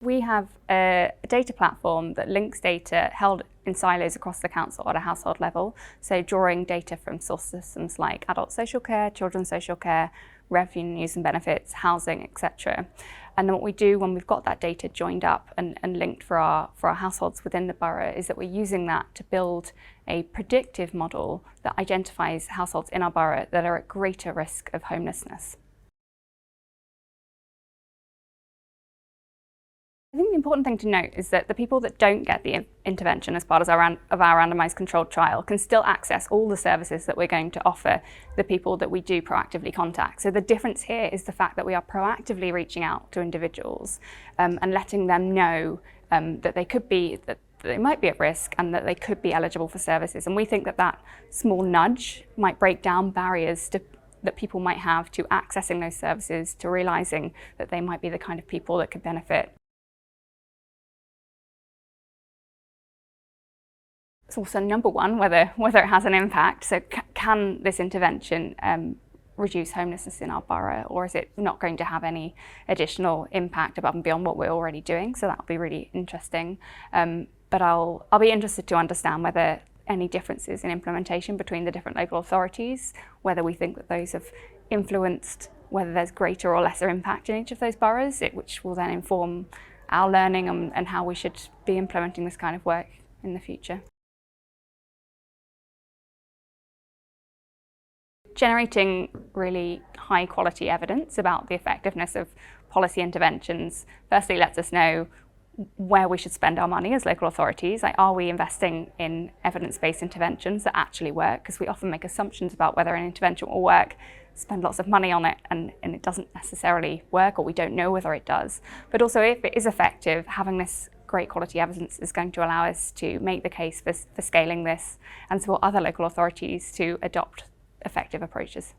We have a data platform that links data held in silos across the council at a household level, so drawing data from source systems like adult social care, children's social care, revenues and benefits, housing, etc. And then what we do when we've got that data joined up and linked for our households within the borough is that we're using that to build a predictive model that identifies households in our borough that are at greater risk of homelessness. I think the important thing to note is that the people that don't get the intervention as part of our randomised controlled trial can still access all the services that we're going to offer the people that we do proactively contact. So the difference here is the fact that we are proactively reaching out to individuals and letting them know that they might be at risk and that they could be eligible for services. And we think that that small nudge might break down barriers that people might have to accessing those services, to realising that they might be the kind of people that could benefit. It's also number one, whether it has an impact. So can this intervention reduce homelessness in our borough, or is it not going to have any additional impact above and beyond what we're already doing? So that'll be really interesting. But I'll be interested to understand whether any differences in implementation between the different local authorities, whether we think that those have influenced whether there's greater or lesser impact in each of those boroughs, which will then inform our learning and how we should be implementing this kind of work in the future. Generating really high quality evidence about the effectiveness of policy interventions firstly lets us know where we should spend our money as local authorities. Like, are we investing in evidence-based interventions that actually work? Because we often make assumptions about whether an intervention will work, spend lots of money on it, and it doesn't necessarily work, or we don't know whether it does. But also, if it is effective, having this great quality evidence is going to allow us to make the case for scaling this and support other local authorities to adopt effective approaches.